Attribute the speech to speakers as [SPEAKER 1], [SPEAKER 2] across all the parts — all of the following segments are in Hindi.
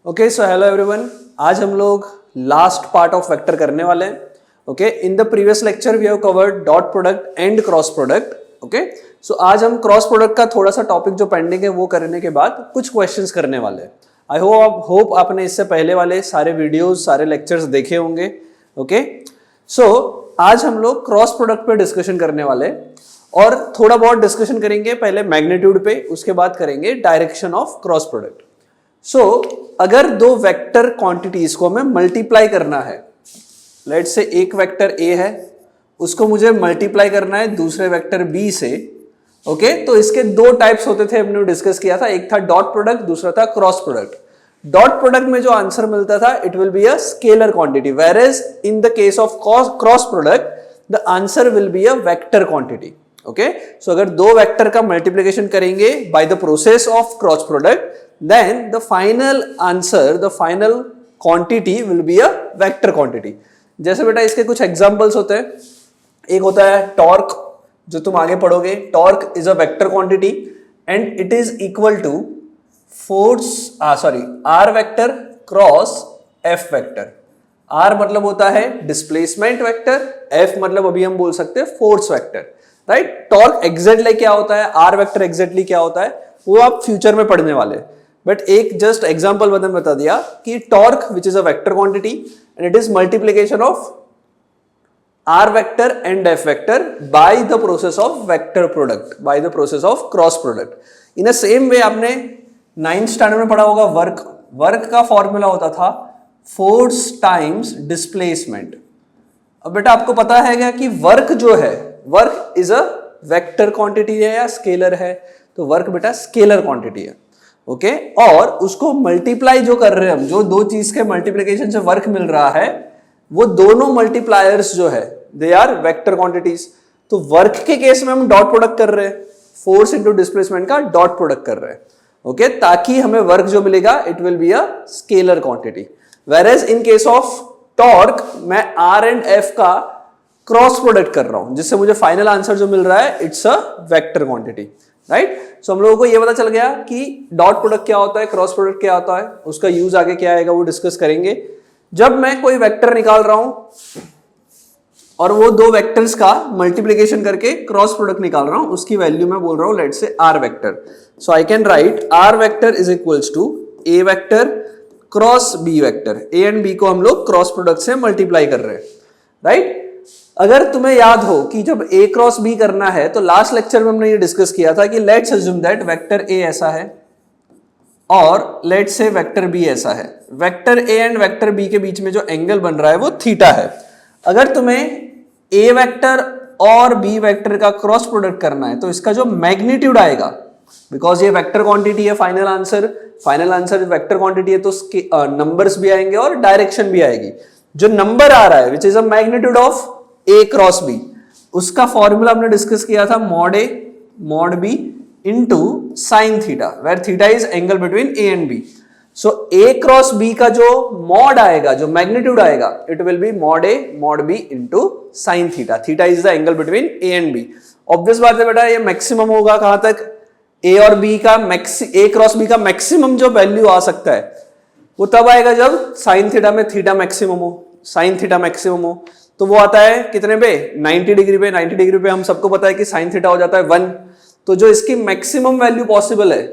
[SPEAKER 1] ओके सो हेलो एवरीवन, आज हम लोग लास्ट पार्ट ऑफ वेक्टर करने वाले हैं. Okay, in the previous lecture we have covered dot product and cross product. Okay, so आज हम क्रॉस प्रोडक्ट का थोड़ा सा टॉपिक जो पेंडिंग है वो करने के बाद कुछ क्वेश्चंस करने वाले हैं. आई होप आपने इससे पहले वाले सारे वीडियोस सारे लेक्चर्स देखे होंगे. ओके, सो आज हम लोग क्रॉस प्रोडक्ट पे डिस्कशन करने वाले हैं और थोड़ा बहुत डिस्कशन करेंगे पहले मैग्नीट्यूड पे, उसके बाद करेंगे डायरेक्शन ऑफ क्रॉस प्रोडक्ट. सो अगर दो वेक्टर क्वांटिटीज को हमें मल्टीप्लाई करना है, लेट्स से एक वेक्टर ए है उसको मुझे मल्टीप्लाई करना है दूसरे वेक्टर बी से. ओके, तो इसके दो टाइप्स होते थे, हमने डिस्कस किया था. एक था डॉट प्रोडक्ट, दूसरा था क्रॉस प्रोडक्ट. डॉट प्रोडक्ट में जो आंसर मिलता था it will be a scalar quantity, where as in the case of cross product the answer will be a vector quantity. Okay, so अगर दो वेक्टर का मल्टीप्लिकेशन करेंगे by the process of cross product, then the final answer, the final quantity will be a vector quantity. जैसे बेटा इसके कुछ एग्जांपल्स होते हैं. एक होता है टॉर्क, जो तुम आगे पढ़ोगे. Torque is a vector quantity and it is equal to r vector cross F vector. R मतलब होता है डिस्प्लेसमेंट वेक्टर, एफ मतलब अभी हम बोल सकते हैं force vector. Right, torque exactly क्या होता है, आर वेक्टर एग्जैक्टली क्या होता है, वो आप फ्यूचर में पढ़ने वाले हैं. बट एक जस्ट एग्जांपल बता दिया कि torque which is a vector quantity and it is multiplication of r vector and F vector by the process of vector product, by the process of cross product. In a same way आपने 9th स्टैंडर्ड में पढ़ा होगा वर्क का फॉर्मूला होता था फोर्स टाइम्स डिस्प्लेसमेंट. अब बेटा आपको पता है क्या कि वर्क जो है, work is a vector quantity है या स्केलर है? तो वर्क बेटा स्केलर क्वांटिटी है. ओके, और उसको मल्टीप्लाई जो कर रहे हैं हम, जो दो चीज के मल्टीप्लिकेशन से वर्क मिल रहा है, वो दोनों मल्टीप्लायर्स जो है दे आर वेक्टर क्वांटिटीज. तो वर्क के केस में हम डॉट प्रोडक्ट कर रहे हैं, फोर्स इनटू डिस्प्लेसमेंट का डॉट प्रोडक्ट कर रहे हैं. ओके, ताकि हमें वर्क जो मिलेगा it will be a scalar quantity. Where as in case of torque मैं आर एंड एफ का क्रॉस प्रोडक्ट कर रहा हूं, जिससे मुझे फाइनल आंसर जो मिल रहा है it's a vector quantity. Right, so हम लोगों को ये पता चल गया कि डॉट प्रोडक्ट क्या होता है, क्रॉस प्रोडक्ट क्या होता है, उसका यूज आगे क्या आएगा वो डिस्कस करेंगे. जब मैं कोई वेक्टर निकाल रहा हूं और वो दो वेक्टर्स का मल्टीप्लिकेशन करके क्रॉस प्रोडक्ट निकाल रहा हूं, उसकी वैल्यू मैं बोल रहा हूं let's say r vector. So I can write r vector is equals to A vector cross B vector. A and b को हम लोग क्रॉस प्रोडक्ट से मल्टीप्लाई कर रहे हैं. राइट, अगर तुम्हें याद हो कि जब a क्रॉस b करना है तो लास्ट लेक्चर में हमने ये डिस्कस किया था कि let's assume that vector a ऐसा है और लेट्स से वेक्टर b ऐसा है. Vector a and vector b के बीच में जो एंगल बन रहा है वो थीटा है. अगर तुम्हें a वेक्टर और b वेक्टर का क्रॉस प्रोडक्ट करना है तो इसका जो मैग्नीट्यूड आएगा, बिकॉज ये वेक्टर क्वांटिटी है, फाइनल आंसर वेक्टर क्वांटिटी है, तो नंबर्स भी आएंगे और डायरेक्शन भी आएगी. जो नंबर आ रहा है which is a magnitude of A cross b, उसका फॉर्मूला हमने डिस्कस किया था mod A mod B into sine theta, where theta is angle between a and b. So A cross B का जो मॉड आएगा, जो मैग्नीट्यूड आएगा, it will be mod A mod B into sine theta. Theta is the angle between a and b. Obvious बात है बेटा, ये मैक्सिमम होगा कहां तक, ए और बी का ए क्रॉस बी का मैक्सिमम जो वैल्यू आ सकता है वो तब आएगा जब साइन थीटा में थीटा मैक्सिमम हो, साइन थीटा मैक्सिमम हो. तो वो आता है कितने पे, 90 डिग्री पे. 90 डिग्री पे हम सबको पता है कि साइन थीटा हो जाता है 1. तो जो इसकी मैक्सिमम वैल्यू पॉसिबल है,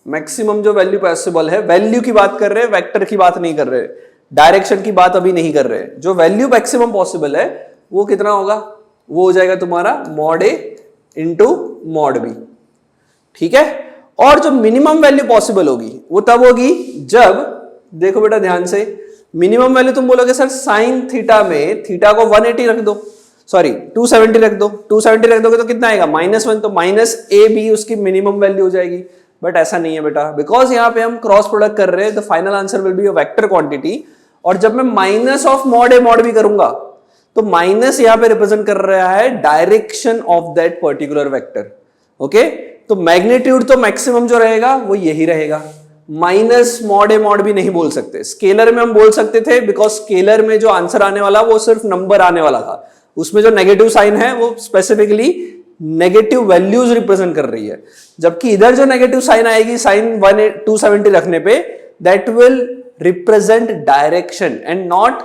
[SPEAKER 1] मैक्सिमम जो वैल्यू पॉसिबल है, वैल्यू की बात कर रहे हैं, वेक्टर की बात नहीं कर रहे, डायरेक्शन की बात अभी नहीं कर रहे. जो वैल्यू मैक्सिमम पॉसिबल है वो कितना होगा, वो हो जाएगा तुम्हारा मॉड ए इंटू मॉड बी. ठीक है, और जो मिनिमम वैल्यू पॉसिबल होगी वो तब होगी जब, देखो बेटा ध्यान से, मिनिमम वैल्यू तुम बोलोगे सर साइन थीटा में थीटा को 180 रख दो, 270 रख दो. 270 रख दोगे तो कितना आएगा, -1, तो माइनस ए बी उसकी मिनिमम वैल्यू हो जाएगी. बट ऐसा नहीं है बेटा, बिकॉज यहाँ पे हम क्रॉस प्रोडक्ट कर रहे हैं, the final answer will be a vector quantity. और जब मैं minus of mod A mod b करूंगा तो माइनस यहाँ पे रिप्रेजेंट कर रहा है direction of that particular vector. Okay, तो मैग्नीट्यूड तो मैक्सिमम जो रहेगा वो यही रहेगा. माइनस मॉड ए मॉड भी नहीं बोल सकते. स्केलर में हम बोल सकते थे, बिकॉज स्केलर में जो आंसर आने वाला वो सिर्फ नंबर आने वाला था, उसमें जो नेगेटिव साइन है वो स्पेसिफिकली नेगेटिव वैल्यूज रिप्रेजेंट कर रही है. जबकि इधर जो नेगेटिव साइन आएगी साइन 270 रखने पे, that will represent direction and not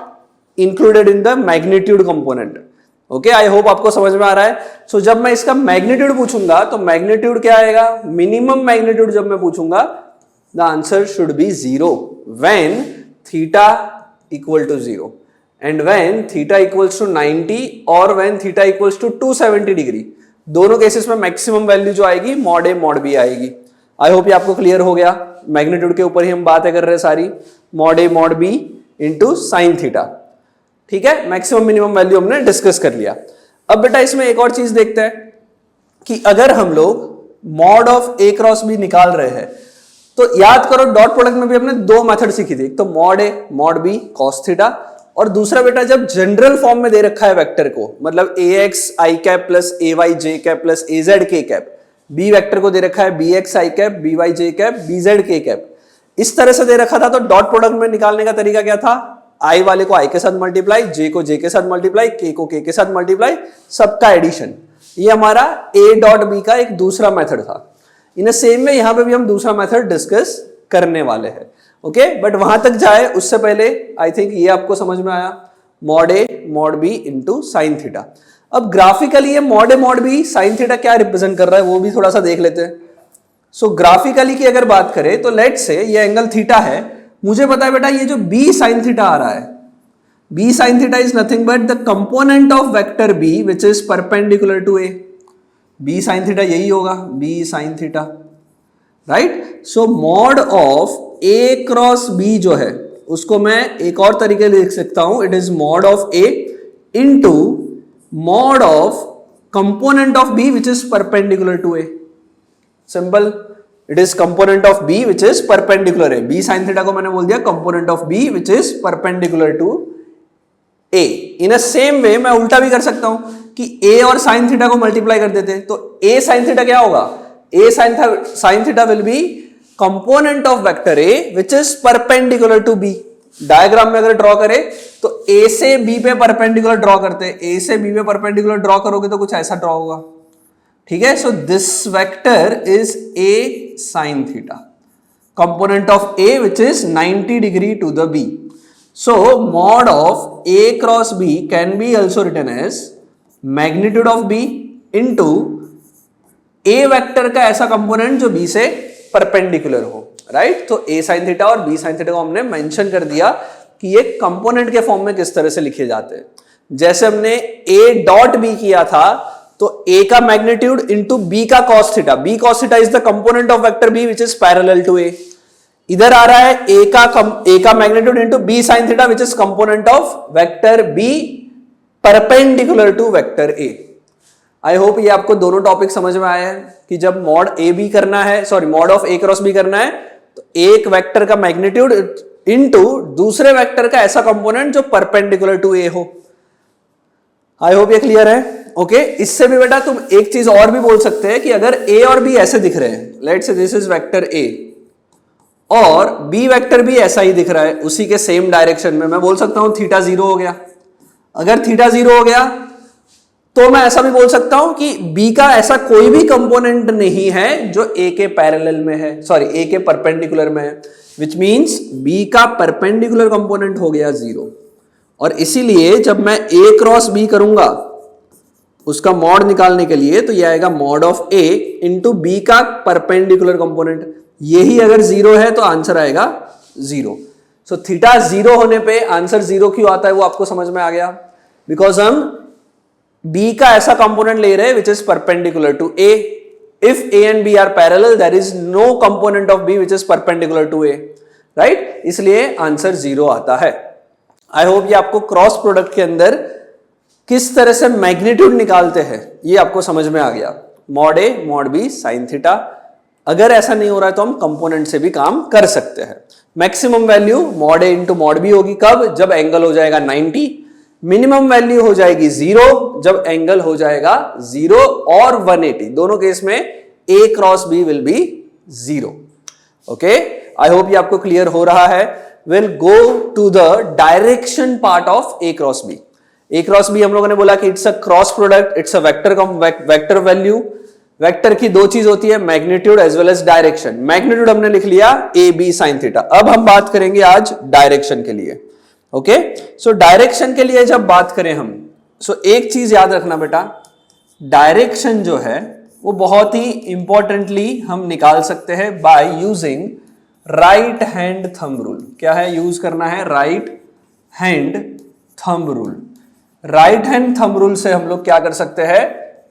[SPEAKER 1] included in the magnitude component. Okay, I hope आपको समझ में आ रहा है। सो जब मैं इसका मैग्नीट्यूड पूछूंगा तो मैग्नीट्यूड क्या आएगा, मिनिमम मैग्नीट्यूड जब मैं पूछूंगा the answer should be 0 when theta equal to 0 and when theta equals to 90 और when theta equals to 270 degree. दोनों केसेस में मैक्सिमम वैल्यू जो आएगी मॉड ए मॉड बी आएगी। आई होप ये आपको क्लियर हो गया। मैग्नीट्यूड के ऊपर ही हम बातें कर रहे हैं सारी, मॉड ए mod B into sine theta. ठीक है, मैक्सिमम मिनिमम वैल्यू हमने डिस्कस कर लिया। अब बेटा इसमें एक और चीज देखते हैं कि अगर हम लोग mod of A cross b निकाल रहे हैं तो याद करो डॉट प्रोडक्ट में भी हमने दो मेथड सीखी थी, एक तो मॉड ए मॉड बी कॉस थीटा, और दूसरा बेटा जब जनरल फॉर्म में दे रखा है वेक्टर को, मतलब ए X I cap plus A Y J cap plus A Z K cap, B vector को दे रखा है B X I cap B Y J cap B Z K cap, इस तरह से दे रखा था। तो डॉट प्रोडक्ट में निकालने का तरीका क्या था, आई वाले को आई के साथ मल्टीप्लाई, जे को जे के साथ मल्टीप्लाई, के को के साथ मल्टीप्लाई, सबका एडिशन। ये हमारा ए डॉट बी का एक दूसरा मेथड था। इन सेम में यहां पे भी हम दूसरा मेथड डिस्कस करने वाले हैं। ओके, बट वहां तक जाए उससे पहले आई थिंक ये आपको समझ में आया, मॉड ए mod B into sine theta. अब ग्राफिकली ये मॉड ए मॉड बी साइन थीटा क्या रिप्रेजेंट कर रहा है वो भी थोड़ा सा देख लेते हैं। सो ग्राफिकली की अगर बात करें तो लेट से ये एंगल थीटा है, मुझे पता है बेटा ये जो बी साइन थीटा आ रहा है, b sine theta is nothing but the component of vector B which is perpendicular to a. B sine theta यही होगा, b sine theta, right. So mod of A cross B जो है उसको मैं एक और तरीके लिख सकता हूं, it is mod of A into mod of component of B which is perpendicular to a. Simple, it is component of B which is perpendicular है। बी साइन थीटा को मैंने बोल दिया component of B which is perpendicular to a. In a same way मैं उल्टा भी कर सकता हूं कि ए और साइन थीटा को मल्टीप्लाई कर देते हैं, तो ए साइन थीटा क्या होगा, A sine theta will be component of vector A which is perpendicular to B. Diagram में अगर ड्रॉ करें तो ए से बी पे परपेंडिकुलर ड्रॉ करते हैं, ए से बी पे परपेंडिकुलर ड्रॉ करोगे तो कुछ ऐसा ड्रॉ होगा। ठीक है, so this vector is A sine theta, component of A which is 90 degree to the B. So mod of A cross B can be also written as magnitude of B into A vector का ऐसा कंपोनेंट जो बी से परपेंडिकुलर हो, राइट। तो ए साइन थीटा और बी साइन थीटा को हमने मेंशन कर दिया कि ये कंपोनेंट के फॉर्म में किस तरह से लिखे जाते हैं। जैसे हमने ए डॉट बी किया था तो ए का मैग्नीट्यूड इंटू बी का cos theta, B cos theta is the component of vector B which is parallel to A. इधर आ रहा है ए का magnitude into B sine theta which is component of vector B perpendicular to vector A. I hope ये आपको दोनों टॉपिक समझ में आए हैं कि जब मॉड ए बी करना है, sorry mod of A cross B करना है तो एक वेक्टर का मैग्नीट्यूड इनटू दूसरे वेक्टर का ऐसा कंपोनेंट जो परपेंडिकुलर टू ए हो। आई होप ये क्लियर है। ओके, इससे भी बेटा तुम एक चीज और भी बोल सकते हैं कि अगर ए और बी ऐसे दिख रहे हैं, let's say this is vector A और बी वेक्टर भी ऐसा ही दिख रहा है उसी के सेम डायरेक्शन में, मैं बोल सकता हूं थीटा 0 हो गया। अगर थीटा 0 हो गया तो मैं ऐसा भी बोल सकता हूं कि बी का ऐसा कोई भी कंपोनेंट नहीं है जो ए के पैरेलल में है, सॉरी ए के परपेंडिकुलर में है, विच मींस बी का परपेंडिकुलर कंपोनेंट हो गया 0। और इसीलिए जब मैं ए क्रॉस बी करूंगा उसका मॉड निकालने के लिए तो यह आएगा mod of A into B का परपेंडिकुलर कंपोनेंट। यही अगर 0 है तो आंसर आएगा 0। सो थीटा 0 होने पे आंसर 0 क्यों आता है वो आपको समझ में आ गया, बिकॉज हम बी का ऐसा कंपोनेंट ले रहे हैं which is perpendicular to A. If A and B are parallel there is no component of B which is perpendicular to A, right. इसलिए आंसर 0 आता है। आई होप ये आपको क्रॉस प्रोडक्ट के अंदर किस तरह से मैग्नीट्यूड निकालते हैं ये आपको समझ में आ गया। मॉड ए मॉड बी साइन थीटा, अगर ऐसा नहीं हो रहा है तो हम कंपोनेंट से भी काम कर सकते हैं। मैक्सिमम वैल्यू मॉड ए इंटू मॉड बी होगी कब, जब एंगल हो जाएगा 90। मिनिमम वैल्यू हो जाएगी 0 जब एंगल हो जाएगा 0 और 180। दोनों केस में A cross B will be 0। Okay, I hope ये आपको क्लियर हो रहा है। Will go to the direction part of A cross B. A cross B हम लोगों ने बोला कि it's a cross product, it's a vector value vector की दो चीज होती है, magnitude as well as direction. Magnitude हमने लिख लिया ए बी साइन थीटा। अब हम बात करेंगे आज डायरेक्शन के लिए। ओके, सो डायरेक्शन के लिए जब बात करें हम, सो एक चीज याद रखना बेटा, डायरेक्शन जो है वो बहुत ही इंपॉर्टेंटली हम निकाल सकते हैं by using right hand thumb rule. क्या है यूज करना है? Right hand thumb rule. Right hand thumb rule से हम लोग क्या कर सकते हैं?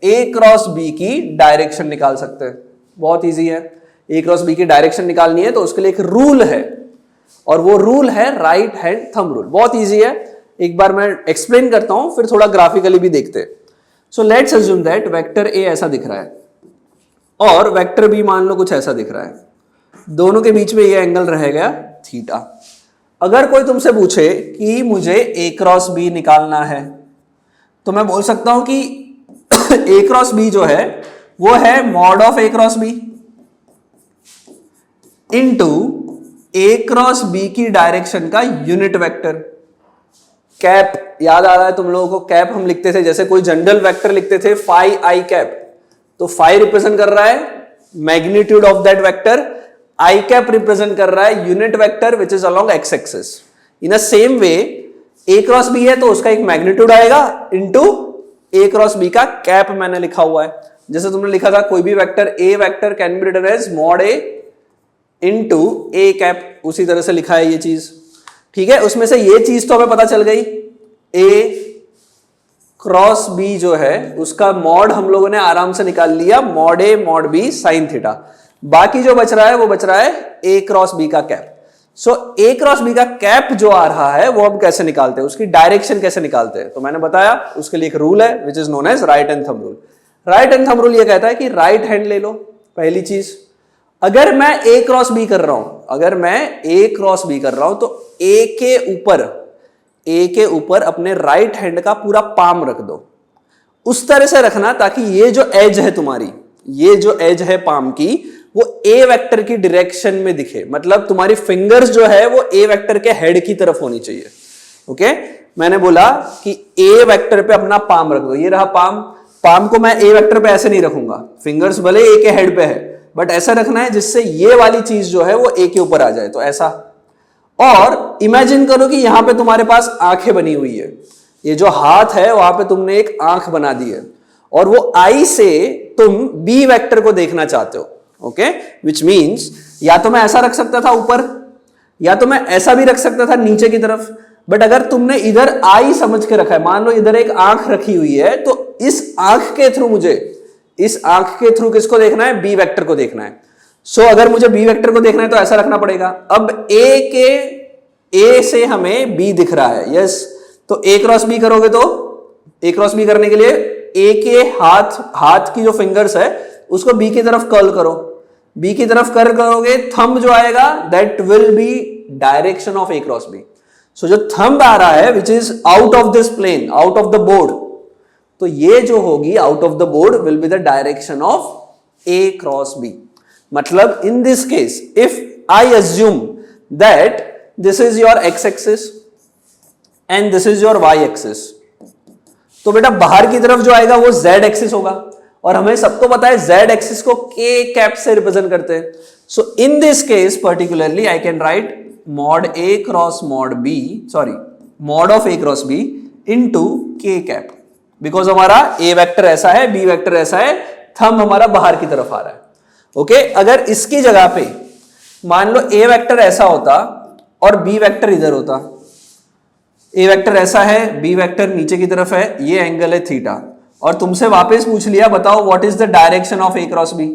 [SPEAKER 1] ए क्रॉस बी की डायरेक्शन निकाल सकते हैं। बहुत इजी है, ए क्रॉस बी की डायरेक्शन निकालनी है तो उसके लिए एक रूल है, और वो रूल है राइट हैंड थंब रूल। बहुत इजी है, एक बार मैं एक्सप्लेन करता हूं, फिर थोड़ा ग्राफिकली भी देखते हैं। So let's assume that vector A ऐसा दिख रहा है और वेक्टर बी मान लो कुछ ऐसा दिख रहा है, दोनों के बीच में ये एंगल रहेगा थीटा। अगर कोई तुमसे पूछे कि मुझे ए क्रॉस बी निकालना है, तो मैं बोल सकता हूं कि ए क्रॉस बी जो है वो है mod of A cross B into A cross B की डायरेक्शन का यूनिट वेक्टर। कैप याद आ रहा है तुम लोगों को? कैप हम लिखते थे, जैसे कोई जनरल वेक्टर लिखते थे फाई आई कैप, तो फाई रिप्रेजेंट कर रहा है magnitude of that vector, I cap represent कर रहा है unit vector which is along X axis. In a same way A cross B है तो उसका एक मैग्नीट्यूड आएगा इनटू ए क्रॉस बी का कैप मैंने लिखा हुआ है। जैसे तुमने लिखा था कोई भी vector A vector can be written as mod A into A cap, उसी तरह से लिखा है ये चीज। ठीक है, उसमें से ये चीज तो हमें पता चल गई, ए क्रॉस बी जो है उसका मॉड हम लोगों ने आराम से निकाल लिया, मॉड ए मॉड बी साइन थीटा। बाकी जो बच रहा है वो बच रहा है ए क्रॉस बी का कैप। सो ए क्रॉस बी का कैप जो आ रहा है वो हम कैसे निकालते हैं, उसकी डायरेक्शन कैसे निकालते हैं? तो मैंने बताया उसके लिए एक रूल है which is known as right hand thumb rule. Right hand thumb rule ये कहता है कि राइट हैंड ले लो। पहली चीज, अगर मैं ए क्रॉस बी कर रहा हूं, अगर मैं ए क्रॉस बी कर रहा हूं तो ए के ऊपर अपने राइट हैंड का पूरा पाम रख दो। उस तरह से रखना ताकि ये जो एज है तुम्हारी, ये जो एज है पाम की, वो ए वेक्टर की डायरेक्शन में दिखे। मतलब तुम्हारी फिंगर्स जो है वो ए वेक्टर के हेड की तरफ होनी चाहिए। ओके, मैंने बोला कि ए वेक्टर पे अपना पाम रख दो। ये रहा पाम, पाम को मैं ए वेक्टर पे ऐसे नहीं रखूंगा, फिंगर्स भले ए के हेड पे है बट ऐसा रखना है जिससे ये वाली चीज जो है वो ए के ऊपर आ जाए, तो ऐसा। और इमेजिन करो कि यहां पे तुम्हारे पास आंखें बनी हुई है, ये जो हाथ है वहां पे तुमने एक आंख बना दी है और वो आई से तुम बी वेक्टर को देखना चाहते हो। ओके, विच मीन्स या तो मैं ऐसा रख सकता था ऊपर, या तो मैं ऐसा भी रख सकता था नीचे की तरफ, बट अगर तुमने इधर आई समझ के रखा है, मान लो इधर एक आंख रखी हुई है, तो इस आंख के थ्रू मुझे, इस आंख के थ्रू किसको देखना है? बी वेक्टर को देखना है। सो अगर मुझे बी वेक्टर को देखना है तो ऐसा रखना पड़ेगा। अब ए से हमें बी दिख रहा है, यस, तो ए क्रॉस बी करोगे तो ए क्रॉस बी करने के लिए ए के हाथ की जो फिंगर्स है उसको बी की तरफ कर्ल करो। बी की तरफ कर्ल करोगे, थंब जो आएगा that will be direction of A cross B. So जो थंब आ रहा है which is out of this plane, out of the board, तो ये जो होगी out of the board will be the direction of A cross B. मतलब in this case if I assume that this is your X axis and this is your Y axis, तो बेटा बाहर की तरफ जो आएगा वो जेड एक्सिस होगा, और हमें सबको पता है जेड एक्सिस को के कैप से रिप्रेजेंट करते हैं। So in this case particularly I can write mod A cross mod B, sorry mod of A cross B into K cap, because हमारा ए वेक्टर ऐसा है, बी वेक्टर ऐसा है, थंब हमारा बाहर की तरफ आ रहा है। ओके, अगर इसकी जगह पे मान लो ए वेक्टर ऐसा होता और बी वेक्टर इधर होता, ए वेक्टर ऐसा है, बी वेक्टर नीचे की तरफ है, ये एंगल है थीटा, और तुमसे वापस पूछ लिया बताओ what is the direction of A cross B,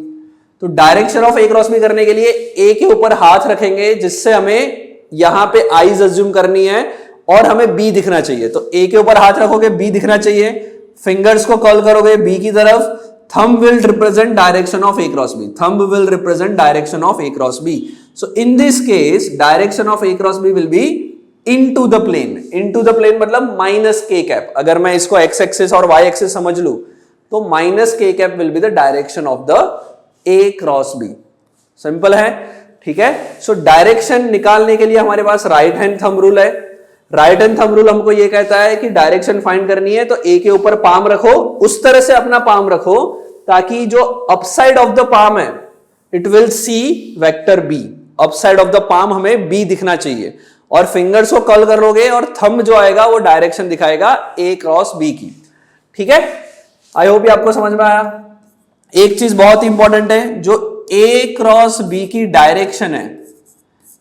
[SPEAKER 1] तो direction of A cross B करने के लिए ए के ऊपर हाथ रखेंगे जिससे हमें यहां पे आईज अज्यूम करनी है और हमें बी दिखना चाहिए। तो ए के ऊपर हाथ रखोगे, बी दिखना चाहिए, फिंगर्स को कर्ल करोगे बी की तरफ, thumb will represent direction of A cross B. Thumb will represent direction of A cross B. So in this case, direction of A cross B will be into the plane. Into the plane मतलब minus k cap. अगर मैं इसको x axis और y axis समझ लूं, तो minus k cap will be the direction of the A cross B. Simple है, ठीक है। सो डायरेक्शन निकालने के लिए हमारे पास राइट हैंड थंब रूल है। राइट हैंड थंब रूल हमको ये कहता है कि डायरेक्शन फाइंड करनी है तो ए के ऊपर पाम रखो, उस तरह से अपना पाम रखो ताकि जो अपसाइड ऑफ द पाम है it will see vector B, upside of the palm हमें बी दिखना चाहिए, और फिंगर्स को कर्ल करोगे और थंब जो आएगा वो डायरेक्शन दिखाएगा ए क्रॉस बी की। ठीक है, आई होप ये आपको समझ में आया। एक चीज बहुत इंपॉर्टेंट है, जो ए क्रॉस बी की डायरेक्शन है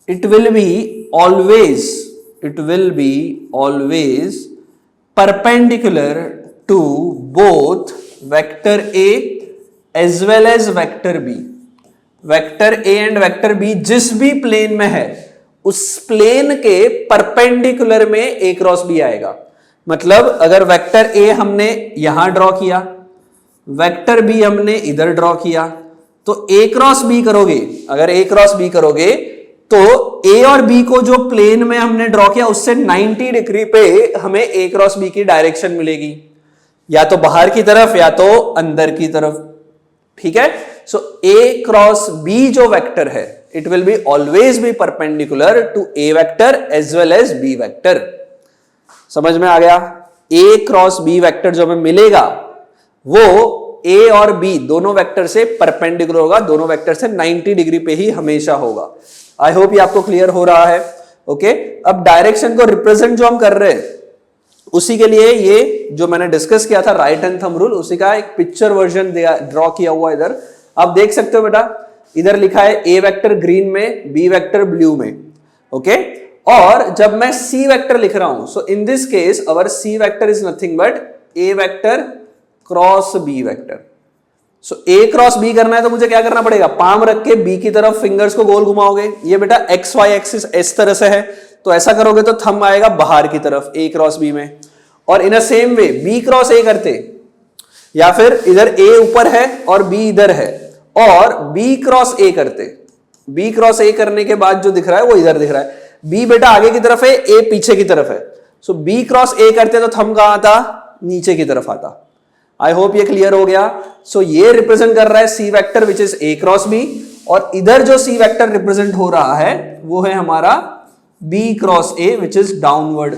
[SPEAKER 1] it will be always perpendicular to both vector A as well as vector B. Vector A and vector B जिस भी प्लेन में है उस प्लेन के परपेंडिकुलर में ए क्रॉस बी आएगा। मतलब अगर वेक्टर ए हमने यहां ड्रॉ किया, वेक्टर बी हमने इधर ड्रॉ किया, तो ए क्रॉस बी करोगे, अगर ए क्रॉस बी करोगे तो ए और बी को जो प्लेन में हमने ड्रॉ किया उससे 90 डिग्री पे हमें ए क्रॉस बी की डायरेक्शन मिलेगी, या तो बाहर की तरफ या तो अंदर की तरफ। ठीक है, सो ए क्रॉस बी जो वेक्टर है it will be always be perpendicular to A vector as well as B vector. समझ में आ गया? ए क्रॉस बी वेक्टर जो हमें मिलेगा वो ए और बी दोनों वेक्टर से परपेंडिकुलर होगा, दोनों वेक्टर से 90 डिग्री पे ही हमेशा होगा। आई होप ये आपको क्लियर हो रहा है। ओके, अब डायरेक्शन को रिप्रेजेंट जो हम कर रहे हैं उसी के लिए ये जो मैंने डिस्कस किया था राइट हैंड थंब रूल, उसी का एक पिक्चर वर्जन ड्रॉ किया हुआ इधर आप देख सकते हो बेटा। इधर लिखा है ए वेक्टर ग्रीन में, बी वेक्टर ब्लू में। ओके, और जब मैं सी वेक्टर लिख रहा हूं, so in this case our C vector is nothing but A vector cross B vector. So A cross B करना है तो मुझे क्या करना पड़ेगा, पाम रख के बी की तरफ फिंगर्स को गोल घुमाओगे। ये बेटा एक्स वाई एक्सिस इस तरह से है, तो ऐसा करोगे तो थंब आएगा बाहर की तरफ ए क्रॉस बी में। और in a same way B cross A करते, या फिर इधर ए ऊपर है और बी इधर है, और बी क्रॉस ए करते, बी क्रॉस ए करने के बाद जो दिख रहा है वो इधर दिख रहा है। बी बेटा आगे की तरफ है, ए पीछे की तरफ है, सो बी क्रॉस ए करते तो थंब कहां आता, नीचे की तरफ आता। आई होप ये क्लियर हो गया। सो ये रिप्रेजेंट कर रहा है C vector which is A cross B, और इधर जो सी वेक्टर रिप्रेजेंट हो रहा है वो है हमारा B cross A which is downward.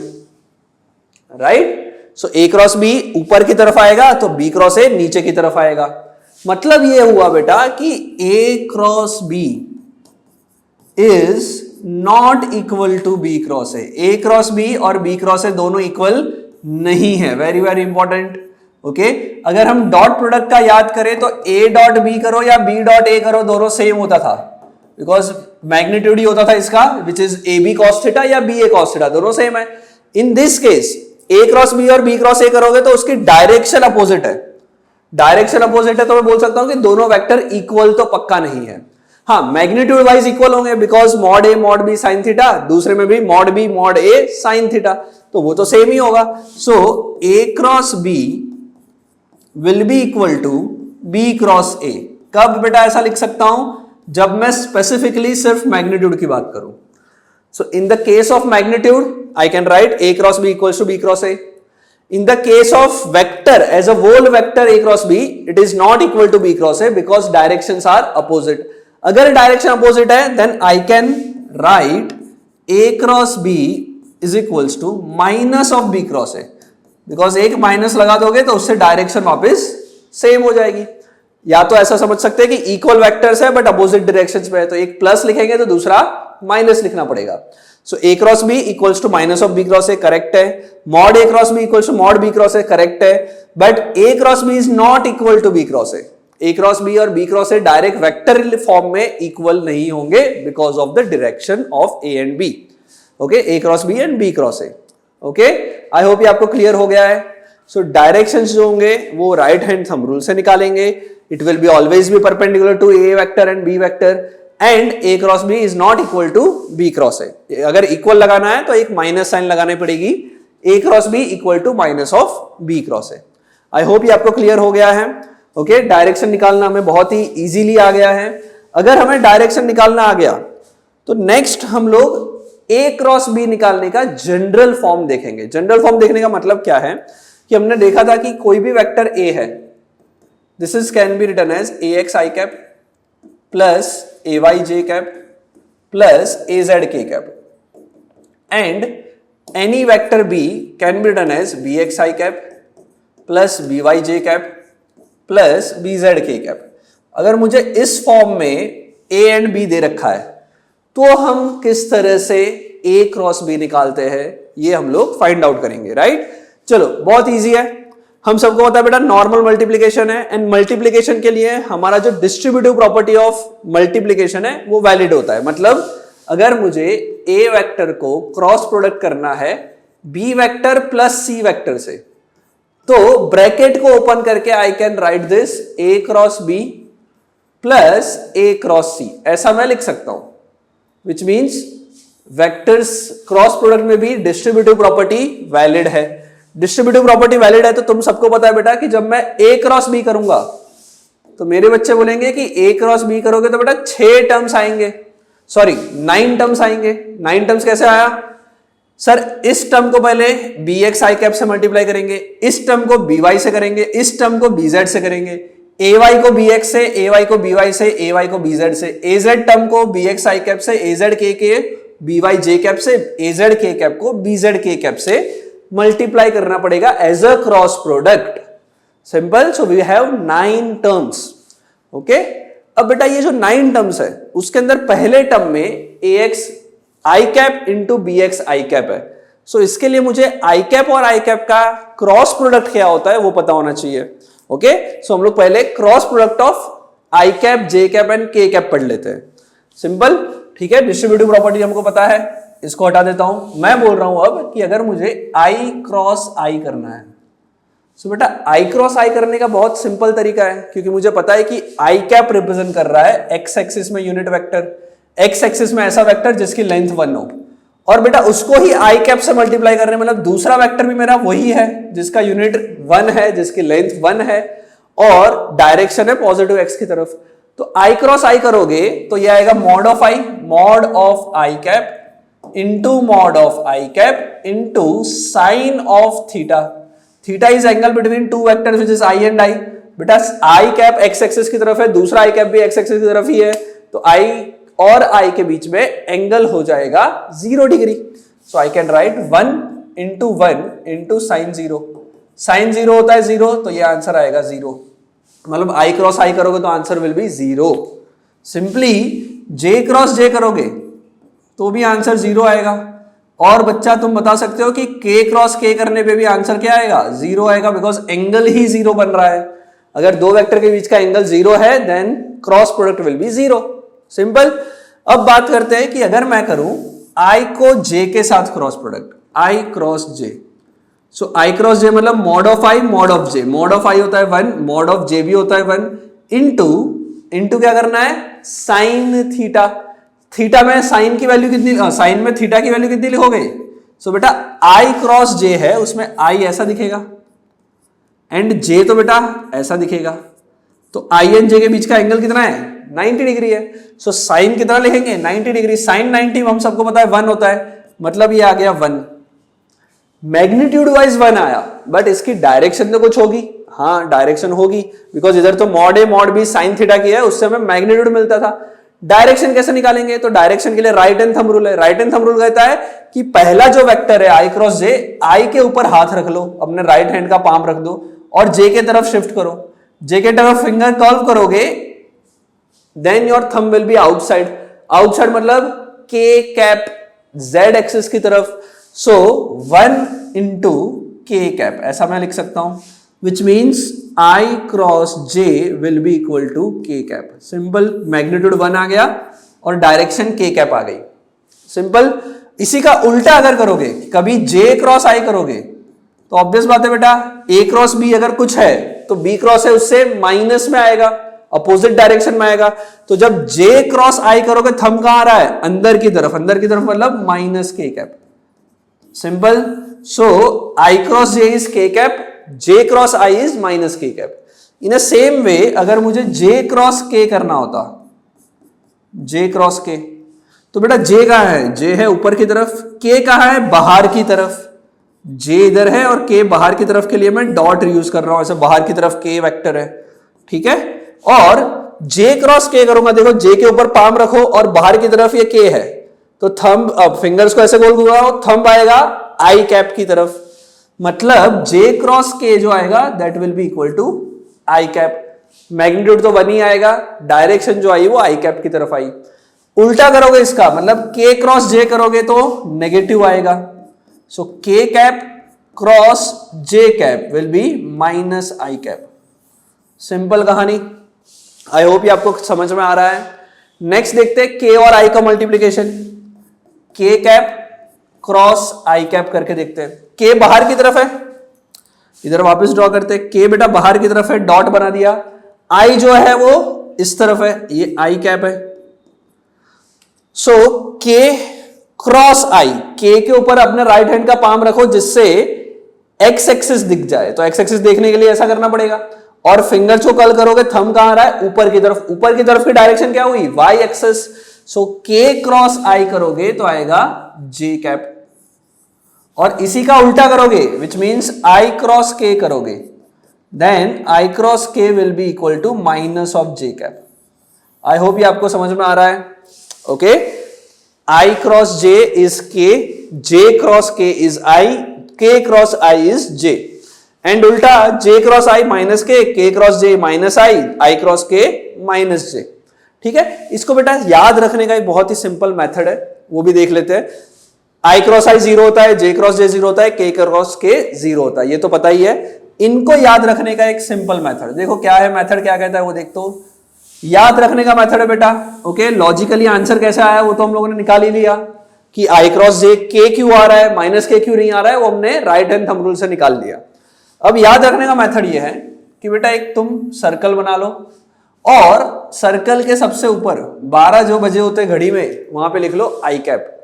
[SPEAKER 1] Right, so A cross B ऊपर की तरफ आएगा तो बी क्रॉस ए नीचे की तरफ आएगा। मतलब ये हुआ बेटा कि A cross B is not equal to B cross A. A cross B और बी क्रॉस ए दोनों इक्वल नहीं है। Very very important. ओके, अगर हम डॉट प्रोडक्ट का याद करें तो ए डॉट बी करो या बी डॉट ए करो दोनों सेम होता था, बिकॉज मैग्नीट्यूड ही होता था इसका which is A B cos theta या बी ए कॉस थीटा, दोनों सेम है। In this case A cross B और बी क्रॉस ए करोगे तो उसकी डायरेक्शन अपोजिट है। डायरेक्शन अपोजिट है तो मैं बोल सकता हूं कि दोनों वेक्टर इक्वल तो पक्का नहीं है। हाँ, मैग्नीट्यूड वाइज इक्वल होंगे because mod A mod B sine theta, दूसरे में भी mod B mod A sine theta, तो वो तो सेम ही होगा। So A cross B will be equal to B cross A. कब बेटा ऐसा लिख सकता हूं, जब मैं स्पेसिफिकली सिर्फ मैग्नीट्यूड की बात करूं। So in the case of magnitude I can write A cross B equals to B cross A. In the case of vector as a whole vector a cross b, it is not equal to b cross a because directions are opposite. अगर direction opposite है then I can write a cross b is equals to minus of b cross a, because एक माइनस लगा दोगे तो उससे डायरेक्शन वापस सेम हो जाएगी। या तो ऐसा समझ सकते हैं कि इक्वल वेक्टर्स है बट अपोजिट डायरेक्शंस में है, तो एक प्लस लिखेंगे तो दूसरा माइनस लिखना पड़ेगा। So A cross B equals to minus of B cross A, correct है। Mod A cross B equals to mod B cross A, correct है। But A cross B is not equal to B cross A. A cross B और B cross A direct vector form में इक्वल नहीं होंगे because of the direction of A and B. Okay, A cross B and B cross A. Okay, I hope ये आपको क्लियर हो गया है। सो डायरेक्शंस जो होंगे वो राइट हैंड थंब रूल से निकालेंगे। It will be always be perpendicular to A vector and B vector, and A cross B is not equal to B cross A. अगर इक्वल लगाना है तो एक माइनस साइन लगानी पड़ेगी, A cross B equal to minus of B cross A. I hope ये आपको क्लियर हो गया है। ओके, डायरेक्शन निकालना हमें बहुत ही इजीली आ गया है। अगर हमें डायरेक्शन निकालना आ गया तो नेक्स्ट हम लोग ए क्रॉस बी निकालने का जनरल फॉर्म देखेंगे। जनरल फॉर्म देखने का मतलब क्या है कि हमने देखा था कि कोई भी वेक्टर ए है, this is can be written as A X I cap plus A Y J cap plus A Z K cap, and any vector B can be written as B X I cap plus B Y J cap plus B Z K cap. अगर मुझे इस फॉर्म में ए एंड बी दे रखा है तो हम किस तरह से ए क्रॉस बी निकालते हैं ये हम लोग फाइंड आउट करेंगे, राइट। चलो बहुत इजी है, हम सबको पता है बेटा नॉर्मल मल्टीप्लिकेशन है, एंड मल्टीप्लिकेशन के लिए हमारा जो डिस्ट्रीब्यूटिव प्रॉपर्टी ऑफ मल्टीप्लिकेशन है वो वैलिड होता है। मतलब अगर मुझे ए वेक्टर को क्रॉस प्रोडक्ट करना है B vector plus C vector से, तो ब्रैकेट को ओपन करके I can write this A cross B plus A cross C, ऐसा मैं लिख सकता हूं। Which means vectors cross product में भी डिस्ट्रीब्यूटिव प्रॉपर्टी वैलिड है। डिस्ट्रीब्यूटिव प्रॉपर्टी वैलिड है तो तुम सबको पता है बेटा कि जब मैं ए क्रॉस बी करूंगा तो मेरे बच्चे बोलेंगे कि ए क्रॉस बी करोगे तो बेटा 6 टर्म्स आएंगे, सॉरी 9 टर्म्स आएंगे। 9 टर्म्स कैसे आया सर? इस टर्म को पहले बी एक्स आई कैप से मल्टीप्लाई करेंगे, इस टर्म को बी वाई से करेंगे, इस टर्म को बी जेड से करेंगे, ए वाई को बी एक्स से, ए वाई को बी वाई से, ए वाई को बी जेड से, ए जेड टर्म को बी एक्स आई कैप से, ए जेड के बी वाई जे कैप से, ए जेड के कैप को बी जेड के कैप से मल्टीप्लाई करना पड़ेगा as a cross product. Simple. So we have 9 terms. Okay, अब बेटा ये जो 9 टर्म्स है उसके अंदर पहले टर्म में ए X I cap into B X I cap है। सो इसके लिए मुझे आई कैप और आई कैप का क्रॉस प्रोडक्ट क्या होता है वो पता होना चाहिए। ओके, सो हम लोग पहले cross product of I cap J cap and के कैप पढ़ लेते हैं। सिंपल, ठीक है। डिस्ट्रीब्यूटिव प्रॉपर्टी हमको पता है, इसको हटा देता हूं। मैं बोल रहा हूं अब कि अगर मुझे आई क्रॉस आई करना है, सो बेटा आई क्रॉस आई करने का बहुत सिंपल तरीका है, क्योंकि मुझे पता है कि आई कैप रिप्रेजेंट कर रहा है एक्स एक्सिस में यूनिट वेक्टर, एक्स एक्सिस में ऐसा वेक्टर जिसकी लेंथ 1 हो, और बेटा उसको ही आई कैप से मल्टीप्लाई करने मतलब दूसरा वेक्टर भी मेरा वही है जिसका यूनिट 1 है, जिसकी लेंथ 1 है और डायरेक्शन है पॉजिटिव एक्स की तरफ। तो आई क्रॉस आई करोगे तो ये आएगा mod of I cap into mod of I cap into sine of theta. Theta is angle between two vectors which is I and I. बेटा आई कैप एक्स एक्सिस की तरफ है, दूसरा आई कैप भी एक्स एक्सिस की तरफ ही है, तो आई और आई के बीच में एंगल हो जाएगा 0 degree. So I can write 1 into sine 0। Sine 0 होता है 0, तो ये आंसर आएगा 0। मतलब आई क्रॉस आई करोगे तो answer will be 0। Simply J cross J करोगे तो भी आंसर 0 आएगा। और बच्चा तुम बता सकते हो कि के क्रॉस के करने पे भी आंसर क्या आएगा? 0 आएगा, बिकॉज एंगल ही 0 बन रहा है। अगर दो वेक्टर के बीच का एंगल 0 है then cross product will be 0। Simple. अब बात करते हैं कि अगर मैं करूं आई को जे के साथ cross product, I cross J, so I cross J मतलब mod of I mod of J. Mod of I होता है 1, मॉड ऑफ जे भी होता है 1, इंटू क्या करना है? Sign theta. थीटा में साइन की वैल्यू कितनी, साइन में थीटा की वैल्यू कितनी लिखोगे? सो बेटा आई क्रॉस जे है, उसमें आई ऐसा दिखेगा एंड जे तो बेटा ऐसा दिखेगा, तो आई एंड जे के बीच का एंगल कितना है? 90 डिग्री है। सो साइन कितना लिखेंगे? 90 डिग्री। साइन 90 हम सबको पता है 1 होता है, मतलब ये आ गया 1। मैग्नीट्यूड वाइज 1 आया, बट इसकी डायरेक्शन तो कुछ होगी। हाँ डायरेक्शन होगी, बिकॉज इधर तो मॉड ए मॉड बी साइन थीटा की है, उससे हमें मैग्नीट्यूड मिलता था। डायरेक्शन कैसे निकालेंगे? तो डायरेक्शन के लिए राइट हैंड थंब रूल है। राइट हैंड थंब रूल कहता है कि पहला जो वेक्टर है आई क्रॉस जे, आई के ऊपर हाथ रख लो, अपने राइट हैंड का पाम रख दो और जे के तरफ शिफ्ट करो। जे के तरफ फिंगर कर्व करोगे then your thumb will be outside. Outside मतलब के कैप जेड एक्सिस की तरफ। सो 1 इंटू के कैप ऐसा मैं लिख सकता हूं, which means I cross J will be equal to K cap। Simple. Magnitude 1 आ गया और डायरेक्शन K cap आ गई। सिंपल। इसी का उल्टा अगर करोगे, कभी J क्रॉस I करोगे तो ऑब्वियस बात है बेटा A क्रॉस B अगर कुछ है तो B क्रॉस है उससे माइनस में आएगा, अपोजिट डायरेक्शन में आएगा। तो जब J क्रॉस I करोगे थंब कहां आ रहा है? अंदर की तरफ। अंदर की तरफ मतलब minus K cap। Simple. So I cross J is K cap, J cross I is minus K cap। In a same वे अगर मुझे J क्रॉस K करना होता, J क्रॉस K, तो बेटा J कहां है? J है ऊपर की तरफ, K कहां है? बाहर की तरफ। J इधर है और K बाहर की तरफ के लिए मैं डॉट यूज कर रहा हूं, ऐसे बाहर की तरफ K वेक्टर है, ठीक है। और J क्रॉस K करूंगा, देखो J के ऊपर पाम रखो और बाहर की तरफ ये K है, तो थंब, अब फिंगर्स को ऐसे गोल घुमाओ, थंब आएगा आई कैप की तरफ। मतलब J क्रॉस K जो आएगा that will be equal to I cap. Magnitude तो 1 ही आएगा, डायरेक्शन जो आई वो आई कैप की तरफ आई। उल्टा करोगे इसका, मतलब के क्रॉस जे करोगे तो नेगेटिव आएगा। So K cap cross J cap will be minus I cap. Simple कहानी। आई होप ये आपको समझ में आ रहा है। नेक्स्ट देखते हैं के और आई का मल्टीप्लीकेशन। के कैप क्रॉस आई कैप करके देखते हैं। के बाहर की तरफ है, इधर वापस ड्रॉ करते हैं। के बेटा बाहर की तरफ है, डॉट बना दिया। आई जो है वो इस तरफ है, ये आई कैप है। सो के क्रॉस आई, के के ऊपर अपने राइट हैंड का पाम रखो जिससे एक्स एक्सिस दिख जाए। तो एक्स एक्सिस देखने के लिए ऐसा करना पड़ेगा। और फिंगर को कर्ल करोगे, थंब कहां आ रहा है? ऊपर की तरफ। ऊपर की तरफ की डायरेक्शन क्या हुई? Y axis. सो के क्रॉस आई करोगे तो आएगा जे कैप। और इसी का उल्टा करोगे, which means I cross K करोगे, then I cross K will be equal to minus of J cap. I hope ये आपको समझ में आ रहा है। Okay, I cross J is K, J cross K is I, K cross I is J. And उल्टा J cross I minus K cross J minus I cross K minus J. ठीक है, इसको बेटा याद रखने का एक बहुत ही सिंपल मेथड है, वो भी देख लेते हैं। आई क्रॉस आई 0 होता है, जे क्रॉस जे 0 होता है, के क्रॉस के 0 होता है, ये तो पता ही है। इनको याद रखने का एक सिंपल मेथड देखो क्या है। मेथड क्या कहता है वो देख, तो याद रखने का मेथड है बेटा। ओके, लॉजिकली आंसर कैसा आया वो तो हम लोगों ने निकाल ही लिया कि आई क्रॉस जे के क्यों आ रहा है, माइनस के क्यों नहीं आ रहा है, वो हमने राइट हैंड थंब रूल से निकाल लिया। अब याद रखने का मेथड ये है कि बेटा एक तुम सर्कल बना लो और सर्कल के सबसे ऊपर 12 जो बजे होते घड़ी में वहां पे लिख लो आई कैप।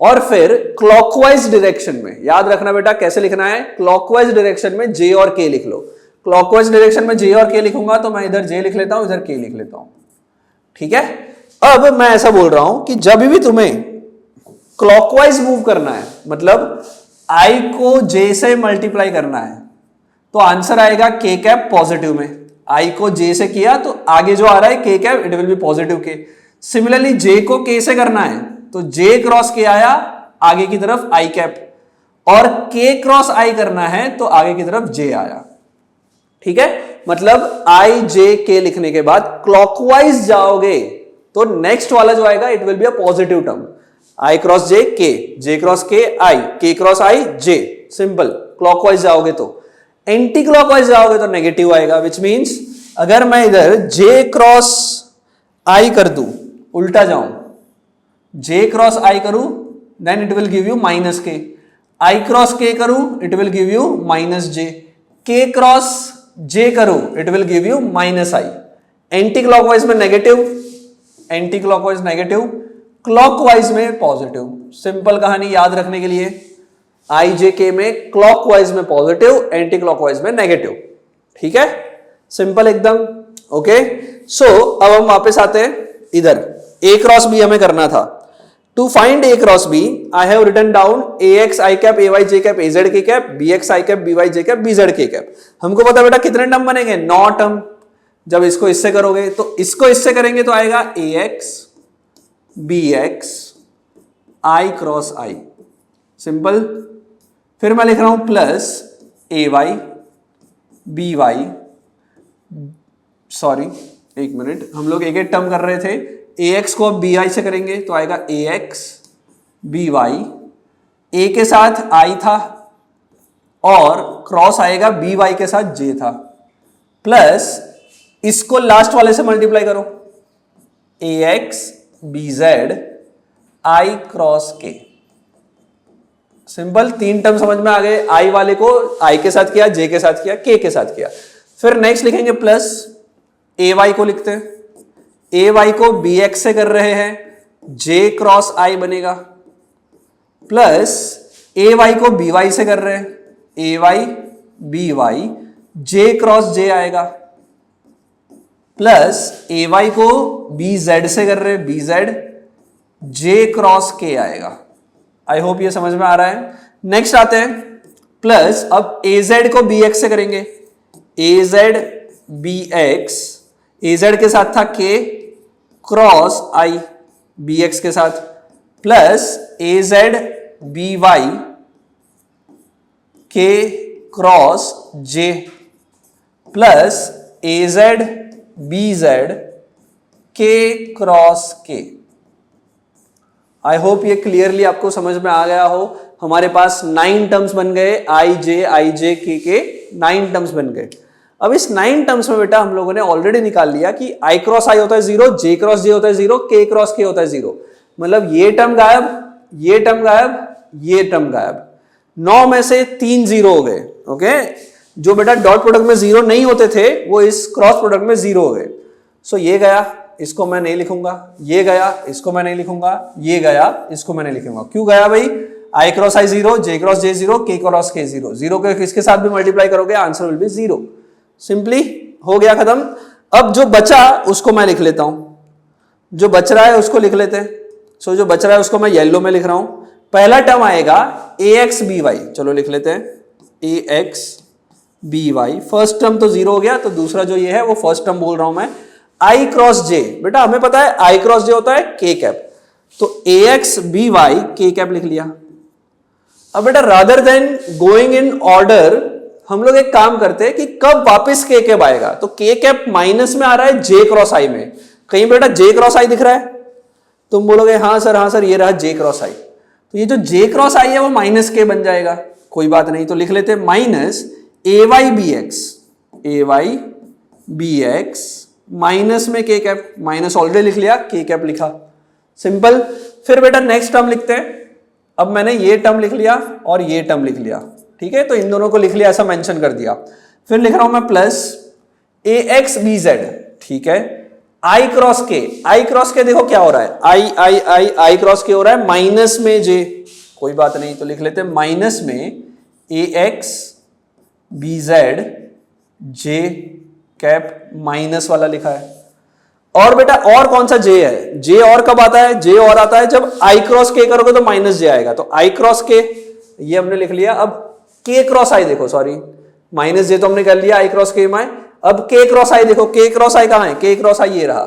[SPEAKER 1] और फिर क्लॉकवाइज डायरेक्शन में, याद रखना बेटा कैसे लिखना है, क्लॉकवाइज डायरेक्शन में जे और के लिख लो। क्लॉकवाइज डायरेक्शन में जे और के लिखूंगा तो मैं इधर जे लिख लेता हूं, इधर के लिख लेता हूं। ठीक है, अब मैं ऐसा बोल रहा हूं कि जब भी तुम्हें क्लॉकवाइज मूव करना है, मतलब आई को जे से मल्टीप्लाई करना है, तो आंसर आएगा के कैप पॉजिटिव में। आई को जे से किया तो आगे जो आ रहा है के cap, it will B positive के। सिमिलरली जे को के से करना है तो जे क्रॉस के आया आगे की तरफ आई कैप, और के क्रॉस आई करना है तो आगे की तरफ जे आया। ठीक है, मतलब आई जे के लिखने के बाद क्लॉकवाइज जाओगे तो नेक्स्ट वाला जो आएगा it will be a positive term. I cross J K, J cross K I, K cross I J. Simple. Clockwise जाओगे तो, एंटी क्लॉकवाइज जाओगे तो नेगेटिव आएगा, विच मीन्स अगर मैं इधर जे क्रॉस आई कर दूं, उल्टा जाऊं, जे क्रॉस आई करूं then it will give you minus K, I cross K करूं it will give you minus J, K cross J करूं it will give you minus I. Anti clockwise में negative, anti clockwise negative, clockwise में पॉजिटिव। सिंपल कहानी याद रखने के लिए, आई जे के में क्लॉकवाइज में पॉजिटिव, एंटी क्लॉकवाइज में नेगेटिव। ठीक है, सिंपल एकदम। ओके, सो अब हम वापस आते हैं इधर, ए क्रॉस बी हमें करना था। To find A cross B I have written down A X I cap, A Y J cap, A Z K cap, B X I cap, B Y J cap, B Z K cap. हमको पता बेटा कितने टर्म बनेंगे? 9 टर्म। जब इसको इससे करोगे तो इसको इससे करेंगे तो आएगा ए एक्स बी एक्स आई क्रॉस आई। सिंपल। फिर मैं लिख रहा हूं plus A Y B Y, sorry एक मिनट, हम लोग एक एक टर्म कर रहे थे। ए एक्स को अब बी आई से करेंगे तो आएगा ए एक्स बी वाई, ए के साथ आई था और क्रॉस आएगा बी वाई के साथ जे था, प्लस इसको लास्ट वाले से मल्टीप्लाई करो, A X B Z I cross K. Simple. 3 term समझ में आ गए। आई वाले को आई के साथ किया, जे के साथ किया, के साथ किया। फिर नेक्स्ट लिखेंगे प्लस ए वाई को लिखते हैं, ए वाई को बी एक्स से कर रहे हैं, जे क्रॉस आई बनेगा, प्लस ए वाई को बी वाई से कर रहे हैं, ए वाई बी वाई, जे क्रॉस जे आएगा, प्लस ए वाई को बी जेड से कर रहे हैं, बी जेड, जे क्रॉस के आएगा। आई होप ये समझ में आ रहा है। नेक्स्ट आते हैं प्लस, अब ए जेड को बी एक्स से करेंगे, ए जेड बी एक्स, ए जेड के साथ था के क्रॉस आई बी एक्स के साथ, plus A Z B Y के cross J, plus A Z B Z के क्रॉस के। आई होप ये क्लियरली आपको समझ में आ गया हो। हमारे पास 9 टर्म्स बन गए, आई जे के 9 टर्म्स बन गए। अब इस 9 टर्म्स में बेटा हम लोगों ने ऑलरेडी निकाल लिया कि आई क्रॉस आई होता है 0, जे क्रॉस जे होता है 0, के क्रॉस के होता है 0। मतलब ये टर्म गायब, ये टर्म गायब, ये टर्म गायब। 9 में से 3 0 हो गए। ओके, जो बेटा डॉट प्रोडक्ट में 0 नहीं होते थे वो इस क्रॉस प्रोडक्ट में 0 हो गए। सो ये गया, इसको मैं नहीं लिखूंगा, ये गया, इसको मैं नहीं लिखूंगा, ये गया, इसको मैं नहीं लिखूंगा। क्यों गया भाई? आई क्रॉस आई 0, जे क्रॉस जे 0, के क्रॉस के 0। 0 के किसके साथ भी मल्टीप्लाई करोगे आंसर विल बी 0। सिंपली हो गया खत्म। अब जो बचा उसको मैं लिख लेता हूं, जो बच रहा है उसको लिख लेते हैं। सो जो बच रहा है उसको मैं येलो में लिख रहा हूं। पहला टर्म आएगा ax by, चलो लिख लेते हैं ax by। फर्स्ट टर्म तो 0 हो गया, तो दूसरा जो ये है वो फर्स्ट टर्म बोल रहा हूं मैं, आई क्रॉस जे। बेटा हमें पता है आई क्रॉस जे होता है के कैप, तो ax by के कैप लिख लिया। अब बेटा rather than going in order हम लोग एक काम करते हैं कि कब वापस के कैप आएगा। तो के कैप माइनस में आ रहा है जे क्रॉस आई में। कहीं बेटा जे क्रॉस आई दिख रहा है? तुम बोलोगे हाँ सर ये रहा जे क्रॉस आई। तो ये जो जे क्रॉस आई है वो माइनस के बन जाएगा। कोई बात नहीं, तो लिख लेते हैं minus A Y B X minus में के कैप। माइनस ऑलरेडी लिख लिया, के कैप लिखा, सिंपल। फिर बेटा नेक्स्ट टर्म लिखते हैं। अब मैंने ये टर्म लिख लिया और ये टर्म लिख लिया, ठीक है, तो इन दोनों को लिख लिया, ऐसा मेंशन कर दिया। फिर लिख रहा हूं मैं प्लस ए एक्स बी जेड, ठीक है, आई क्रॉस के। आई क्रॉस के देखो क्या हो रहा है, आई क्रॉस के हो रहा है माइनस में जे। कोई बात नहीं, तो लिख लेते हैं माइनस में ए X B Z J cap, minus वाला लिखा है। और बेटा और कौन सा जे है? जे और कब आता है? जे और आता है जब आई क्रॉस के करोगे तो माइनस जे आएगा। तो आई क्रॉस के ये हमने लिख लिया। अब के क्रॉस आई देखो, सॉरी माइनस जे तो हमने कर लिया, आई क्रॉस के में। अब के क्रॉस आई देखो, के क्रॉस आई कहां है? के क्रॉस आई ये रहा,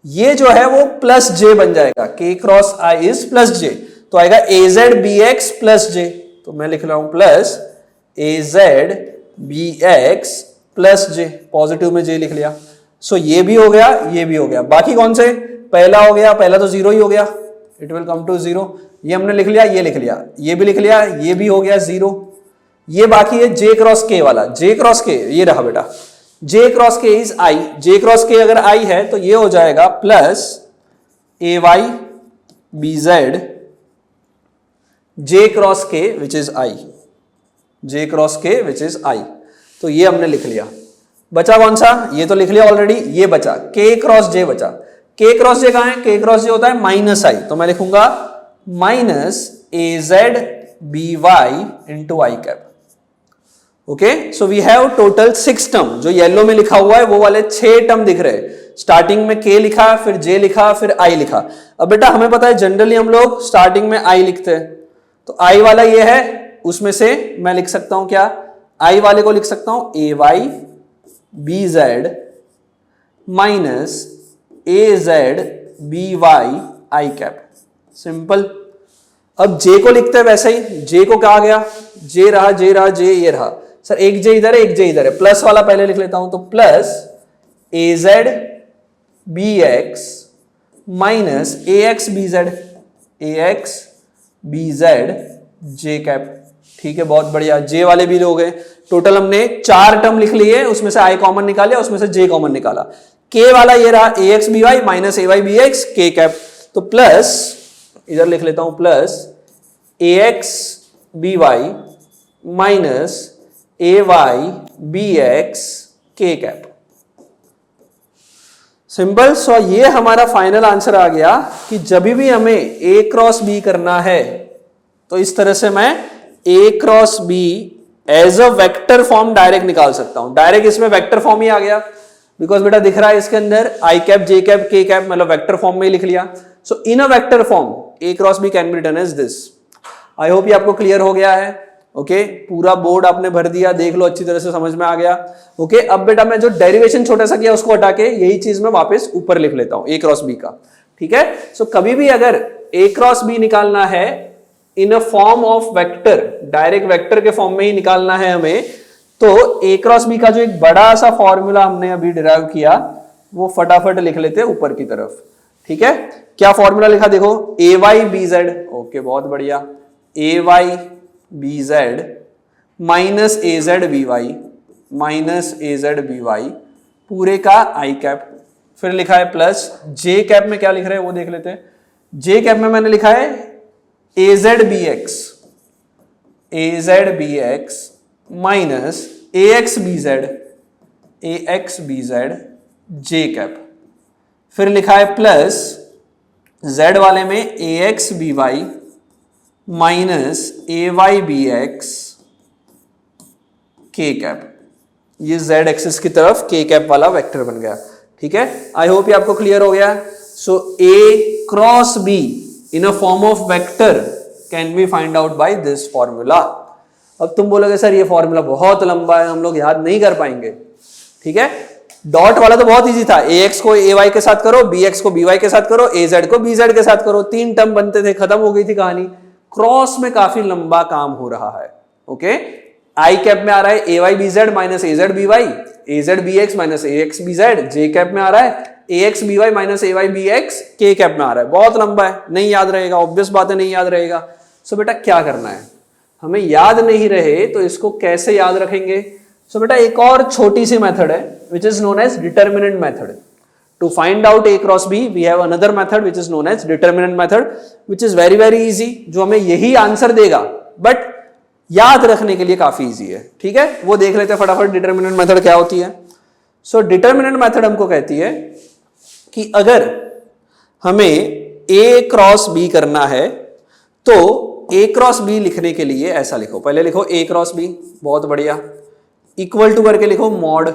[SPEAKER 1] ये जो है वो प्लस जे बन जाएगा। के क्रॉस आई इज प्लस जे, तो आएगा A Z B x plus जे। तो मैं लिख रहा हूं plus A Z B x plus J, positive में जे लिख लिया। सो ये भी हो गया, ये भी हो गया। बाकी कौन से? पहला हो गया, पहला तो 0 ही हो गया, इट विल कम टू 0। ये हमने लिख लिया, ये लिख लिया, ये भी लिख लिया, ये भी हो गया 0। ये बाकी है जे क्रॉस के वाला। जे क्रॉस के ये रहा बेटा, जे cross K is I. J cross के अगर आई है तो ये हो जाएगा plus A Y B Z J cross के which is I, J cross के विच इज आई। तो ये हमने लिख लिया। बचा कौन सा? ये तो लिख लिया ऑलरेडी, ये बचा के क्रॉस जे बचा। के क्रॉस जे कहां है? के क्रॉस जे होता है माइनस आई, तो मैं लिखूंगा minus A Z B Y into I cap. Okay, so we have total 6 term. जो येलो में लिखा हुआ है वो वाले 6 टर्म दिख रहे हैं। स्टार्टिंग में के लिखा, फिर जे लिखा, फिर आई लिखा। अब बेटा हमें पता है जनरली हम लोग स्टार्टिंग में आई लिखते हैं, तो आई वाला ये है, उसमें से मैं लिख सकता हूं क्या? आई वाले को लिख सकता हूं ए Y B Z minus A Z B Y I cap, simple. अब जे को लिखते हैं वैसे ही। जे को क्या आ गया? जे रहा, जे रहा, जे ये रहा। सर एक जे इधर है, एक जे इधर है, प्लस वाला पहले लिख लेता हूं, तो plus A Z B X minus A X B Z, A X B Z J cap, ठीक है, बहुत बढ़िया। जे वाले भी हो गए। टोटल हमने 4 टर्म लिख लिए, उसमें से आई कॉमन निकाले, उसमें से जे कॉमन निकाला। के वाला ये रहा ए X B Y minus A Y B x के कैप, तो प्लस इधर लिख लेता हूं plus A X B Y minus A Y B x के कैप, सिंपल। सो ये हमारा फाइनल आंसर आ गया कि जब भी हमें ए क्रॉस बी करना है तो इस तरह से मैं A cross B as a vector form direct निकाल सकता हूं। डायरेक्ट इसमें वेक्टर फॉर्म ही आ गया, बिकॉज बेटा दिख रहा है इसके अंदर I cap J cap K cap, मतलब वेक्टर फॉर्म में ही लिख लिया। So in a vector form A cross B can be written as this. I hope ये आपको क्लियर हो गया है। ओके, पूरा बोर्ड आपने भर दिया, देख लो अच्छी तरह से समझ में आ गया। ओके, अब बेटा मैं जो डेरिवेशन छोटा सा किया उसको हटा के यही चीज मैं वापस ऊपर लिख लेता हूं ए क्रॉस बी का, ठीक है। सो कभी भी अगर ए क्रॉस बी निकालना है in a form of vector, direct vector के फॉर्म में ही निकालना है हमें, तो ए क्रॉस बी का जो एक बड़ा सा फॉर्मूला हमने अभी डिराइव किया वो फटाफट लिख लेते हैं ऊपर की तरफ। ठीक है, क्या फॉर्मूला लिखा देखो, ए वाई बी जेड, ओके बहुत बढ़िया, ए Y B Z minus A Z B Y minus A Z B Y पूरे का आई कैप, फिर लिखा है प्लस जे कैप में क्या लिख रहे हैं वो देख लेते हैं। जे कैप में मैंने लिखा है ए जेड बी एक्स माइनस ए X B Z J cap, फिर लिखा है प्लस z वाले में ए X B Y minus A Y B x के कैप, ये z एक्सिस की तरफ k कैप वाला वेक्टर बन गया। ठीक है, आई होप ये आपको क्लियर हो गया। सो a cross b in a form of vector can B find out by this formula. अब तुम बोलोगे सर ये फॉर्मूला बहुत लंबा है, हम लोग याद नहीं कर पाएंगे। ठीक है, डॉट वाला तो बहुत इजी था, ए एक्स को ए वाई के साथ करो, बी एक्स को बी वाई के साथ करो, ए जेड को बी जेड के साथ करो, 3 टर्म बनते थे, खत्म हो गई थी कहानी। क्रॉस में काफी लंबा काम हो रहा है। ओके, आई कैप में आ रहा है ए Y B Z minus A Z B Y, A Z B X minus A X B Z, J cap में आ रहा है ए X B Y minus A Y B x, के कैप में आ रहा है। बहुत लंबा है, नहीं याद रहेगा, ऑब्वियस बात है नहीं याद रहेगा। सो बेटा क्या करना है, हमें याद नहीं रहे तो इसको कैसे याद रखेंगे। सो बेटा एक और छोटी सी मेथड है which is known as determinant method. To find out a cross b we have another method which is known as determinant method which is very easy, जो हमें यही आंसर देगा बट याद रखने के लिए काफी इजी है। ठीक है, वो देख लेते हैं फटाफट डिटर्मिनेंट मेथड क्या होती है। सो डिटर्मिनेंट मेथड हमको कहती है कि अगर हमें a क्रॉस b करना है तो a क्रॉस b लिखने के लिए ऐसा लिखो, पहले लिखो a क्रॉस b, बहुत बढ़िया, इक्वल टू करके लिखो मॉड।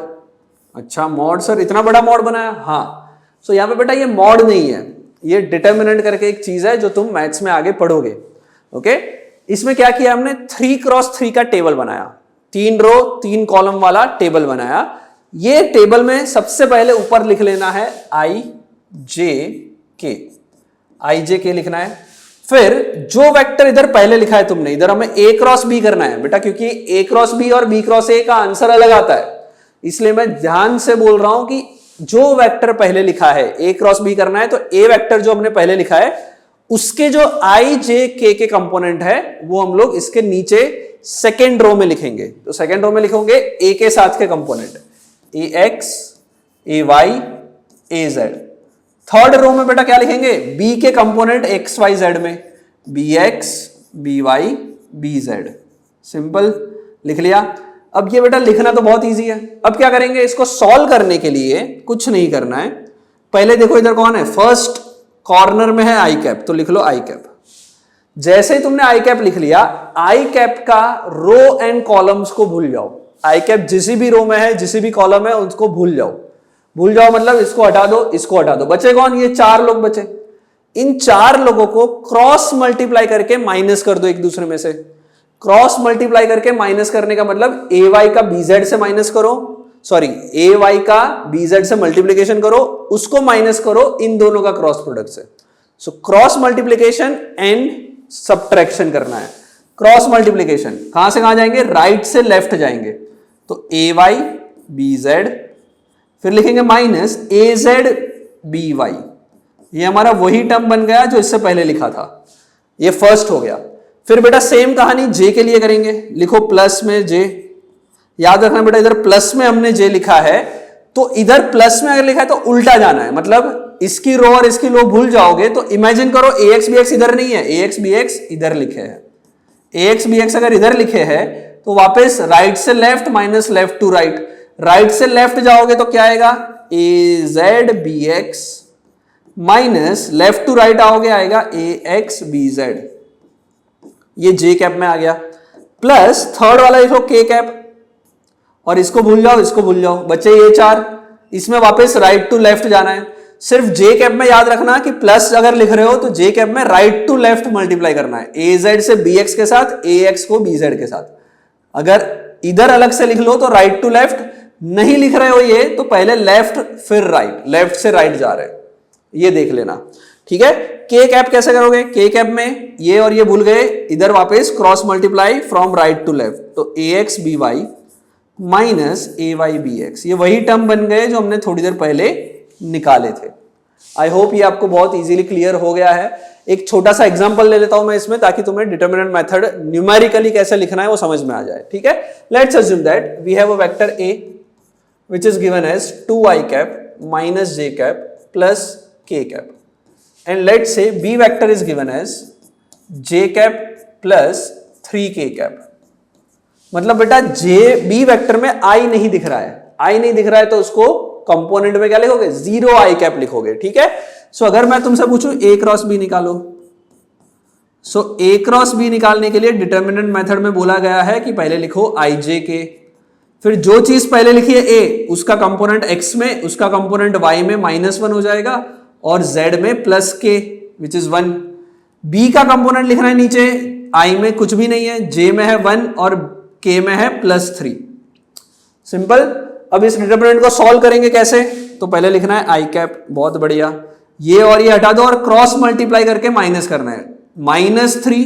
[SPEAKER 1] अच्छा मॉड सर इतना बड़ा मॉड बनाया, हाँ। सो यहाँ पे बेटा ये मॉड नहीं है, ये डिटर्मिनेंट करके एक चीज है जो तुम मैथ्स में आगे पढ़ोगे। ओके, इसमें क्या किया हमने, 3 क्रॉस 3 का टेबल बनाया, 3 रो 3 कॉलम वाला टेबल बनाया। ये टेबल में सबसे पहले ऊपर लिख लेना है आई जे के लिखना है। फिर जो वेक्टर इधर पहले लिखा है तुमने, इधर हमें a क्रॉस b करना है बेटा, क्योंकि a क्रॉस b और b क्रॉस a का आंसर अलग आता है, इसलिए मैं ध्यान से बोल रहा हूं कि जो वेक्टर पहले लिखा है a क्रॉस b करना है, तो a वेक्टर जो हमने पहले लिखा है उसके जो i j k के कंपोनेंट है वो हम लोग इसके नीचे सेकेंड रो में लिखेंगे। तो सेकेंड रो में लिखोगे a के साथ के component a x a y a z। Third row में बेटा क्या लिखेंगे, b के कंपोनेंट x y z में bx by bz। सिंपल लिख लिया। अब ये बेटा लिखना तो बहुत इजी है। अब क्या करेंगे, इसको सॉल्व करने के लिए कुछ नहीं करना है। पहले देखो इधर कौन है, फर्स्ट कॉर्नर में है आई कैप, तो लिख लो आई कैप। जैसे ही तुमने आई कैप लिख लिया, आई कैप का रो एंड कॉलम्स को भूल जाओ। आई कैप जिस भी रो में है, जिस भी कॉलम है उसको भूल जाओ। भूल जाओ मतलब इसको हटा दो, इसको हटा दो, बचे कौन, ये 4 लोग बचे। इन 4 लोगों को क्रॉस मल्टीप्लाई करके माइनस कर दो एक दूसरे में से। क्रॉस मल्टीप्लाई करके माइनस करने का मतलब ए वाई का बीजेड से माइनस करो, सॉरी ए वाई का बीजेड से मल्टीप्लीकेशन करो, उसको माइनस करो इन दोनों का क्रॉस प्रोडक्ट से। So cross multiplication and subtraction करना है। क्रॉस मल्टीप्लीकेशन कहां से कहां जाएंगे, राइट से लेफ्ट जाएंगे, तो ए वाई बी जेड, फिर लिखेंगे minus A Z B Y. ये हमारा वही टर्म बन गया जो इससे पहले लिखा था, ये फर्स्ट हो गया। फिर बेटा सेम कहानी जे के लिए करेंगे, लिखो प्लस में जे। याद रखना बेटा इधर प्लस में हमने जे लिखा है, तो इधर प्लस में अगर लिखा है तो उल्टा जाना है, मतलब इसकी रो और इसकी रो भूल जाओगे। तो इमेजिन करो ए एक्स बी एक्स इधर नहीं है, ए एक्स बी एक्स इधर लिखे हैं। ए एक्स बी एक्स अगर इधर लिखे हैं तो वापस राइट से left minus left to right, right से लेफ्ट जाओगे तो क्या आएगा, A Z B X minus left to right आओगे आएगा ए एक्स बी जेड। ये जे कैप में आ गया। प्लस थर्ड वाला लिखो के कैप, और इसको भूल जाओ, इसको भूल जाओ, बचे ये 4। इसमें वापस राइट टू लेफ्ट जाना है। सिर्फ जे कैप में याद रखना कि प्लस अगर लिख रहे हो तो जे कैप में राइट टू लेफ्ट मल्टीप्लाई करना है, ए जेड से बी एक्स के साथ, ए एक्स को बी जेड के साथ। अगर इधर अलग से लिख लो तो राइट टू लेफ्ट, नहीं लिख रहे हो ये तो पहले लेफ्ट फिर राइट, लेफ्ट से राइट जा रहे हैं, ये देख लेना। ठीक है, के कैप कैसे करोगे, के कैप में ये और ये भूल गए, इधर वापस cross multiply from right to left, तो A X B Y minus A Y B X. ये वही टर्म बन गए जो हमने थोड़ी देर पहले निकाले थे। आई होप ये आपको बहुत इजीली क्लियर हो गया है। एक छोटा सा एग्जांपल ले लेता हूं मैं इसमें, ताकि तुम्हें डिटरमिनेंट मेथड न्यूमेरिकली कैसे लिखना है वो समझ में आ जाए। ठीक है, let's assume that we have a vector a which is given as 2i cap minus j cap plus k cap, and let's say b vector is given as j cap plus 3k cap। मतलब बेटा b वेक्टर में i नहीं दिख रहा है, i नहीं दिख रहा है तो उसको कंपोनेंट में क्या लिखोगे, 0i cap लिखोगे। ठीक है, सो अगर मैं तुमसे पूछूं a क्रॉस b निकालो, सो a क्रॉस b निकालने के लिए डिटरमिनेंट मेथड में बोला गया है कि पहले लिखो ij k, फिर जो चीज पहले लिखी है a उसका कंपोनेंट x में, उसका कंपोनेंट y में -1 हो जाएगा और z में plus k which is 1। b का कंपोनेंट लिखना है नीचे, i में कुछ भी नहीं है, j में है 1 और k में है +3। सिंपल। अब इस डिटरमिनेंट को सॉल्व करेंगे कैसे, तो पहले लिखना है i कैप, बहुत बढ़िया, ये और ये हटा दो और क्रॉस मल्टीप्लाई करके माइनस करना है, -3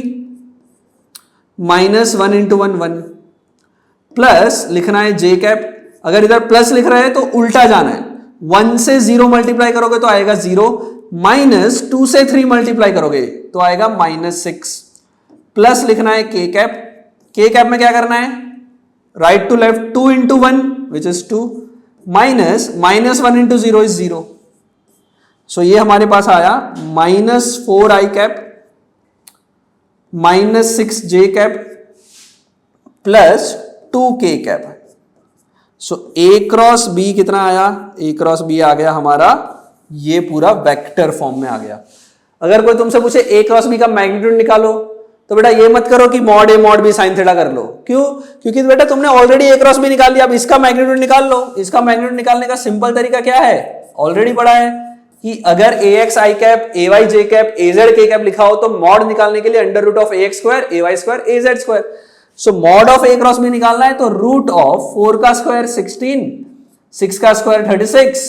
[SPEAKER 1] -1 इंटू 1 1 प्लस लिखना है j कैप। अगर इधर प्लस लिख रहे हैं तो उल्टा जाना है, 1 से 0 मल्टीप्लाई करोगे तो आएगा 0, -2 से 3 मल्टीप्लाई करोगे तो आएगा -6, प्लस लिखना है k कैप। k कैप में क्या करना है, right to left, 2 into 1 which is 2 minus -1 into 0 is 0। So ये हमारे पास आया -4i cap -6j cap plus 2k cap. So a cross b कितना आया, a क्रॉस b आ गया हमारा ये पूरा वेक्टर फॉर्म में आ गया। अगर कोई तुमसे पूछे a क्रॉस b का मैग्नीट्यूड निकालो, तो बेटा ये मत करो कि mod a mod b sine theta कर लो। क्यों, क्योंकि बेटा तुमने ऑलरेडी a क्रॉस b निकाल लिया, अब इसका मैग्नीट्यूड निकाल लो। इसका मैग्नीट्यूड निकालने का सिंपल तरीका क्या है, ऑलरेडी पढ़ा है कि अगर ax i cap ay j cap az k cap लिखा हो तो मॉड निकालने के लिए under root of ax square ay square az square. So mod of a cross b निकालना है तो रूट ऑफ 4 का स्क्वायर 16, 6 का स्क्वायर 36,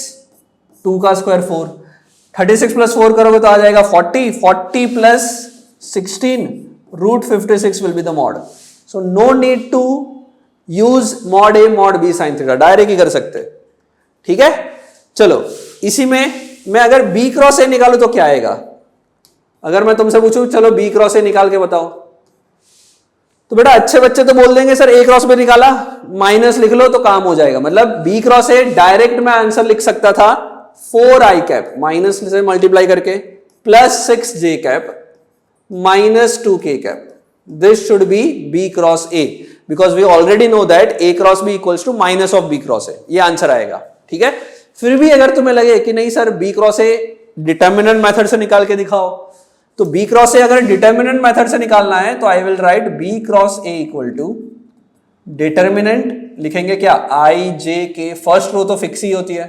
[SPEAKER 1] 2 का स्क्वायर 4, 36 प्लस 4 करोगे तो आ जाएगा 40, 40 plus 16 root 56 will be the mod. So no need to use mod a mod b sine theta, direct ही कर सकते। ठीक है, चलो इसी में मैं अगर b क्रॉस a निकालू तो क्या आएगा। अगर मैं तुमसे पूछूं चलो b क्रॉस a निकाल के बताओ, तो बेटा अच्छे बच्चे तो बोल देंगे सर a क्रॉस b निकाला, माइनस लिख लो तो काम हो जाएगा। मतलब b क्रॉस a डायरेक्ट मैं आंसर लिख सकता था 4i कैप माइनस से मल्टीप्लाई करके plus 6j cap minus 2k cap. This should be b cross a because we already know that a cross b equals to minus of b cross a, ये आंसर आएगा। ठीक है, फिर भी अगर तुम्हें लगे कि नहीं sir b cross a determinant method से निकाल के दिखाओ, तो b क्रॉस a अगर डिटरमिनेंट मेथड से निकालना है तो I will write b cross a equal to determinant लिखेंगे क्या, i j k, first row तो फिक्स ही होती है,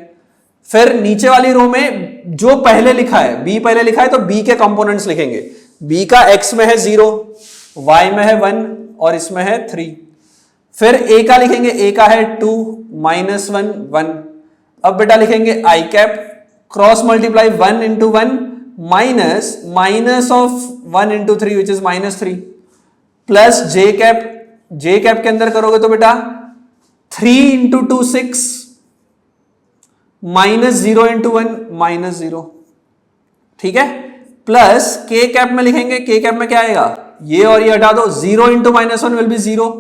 [SPEAKER 1] फिर नीचे वाली रो में जो पहले लिखा है b पहले लिखा है तो b के कंपोनेंट्स लिखेंगे। b का x में है 0, y में है 1 और इसमें है 3। फिर a का लिखेंगे, a का है 2 -1 1। अब बेटा लिखेंगे i cap cross multiply 1 into 1 minus of 1 into 3 which is -3 plus j cap के अंदर करोगे तो बेटा 3 इंटू 2 6 -0 इंटू 1 -0। ठीक है, प्लस k कैप में लिखेंगे, k कैप में क्या आएगा, ये और ये हटा दो, 0 into -1 will be 0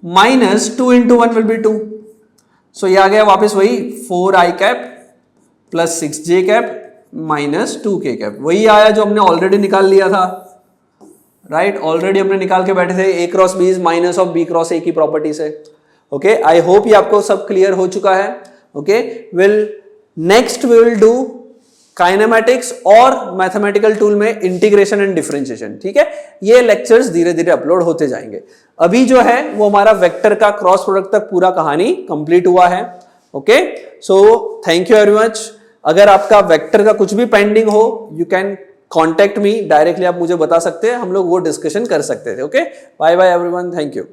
[SPEAKER 1] -2 into 1 will be 2। सो ये आ गया वापस वही 4i cap plus 6j cap -2k cap, वही आया जो हमने ऑलरेडी निकाल लिया था। राइट, ऑलरेडी हमने निकाल के बैठे थे, a cross b is minus of b cross a की प्रॉपर्टी से। ओके, आई होप ये आपको सब क्लियर हो चुका है। Okay, next we will do kinematics और मैथमेटिकल टूल में इंटीग्रेशन एंड डिफरेंशिएशन। ठीक है, ये लेक्चर्स धीरे धीरे अपलोड होते जाएंगे। अभी जो है वो हमारा वेक्टर का क्रॉस प्रोडक्ट तक पूरा कहानी कंप्लीट हुआ है। Okay, so thank you very much. अगर आपका वेक्टर का कुछ भी पेंडिंग हो, you can contact me directly, आप मुझे बता सकते हैं, हम लोग वो डिस्कशन कर सकते थे। Okay, bye bye everyone, thank you.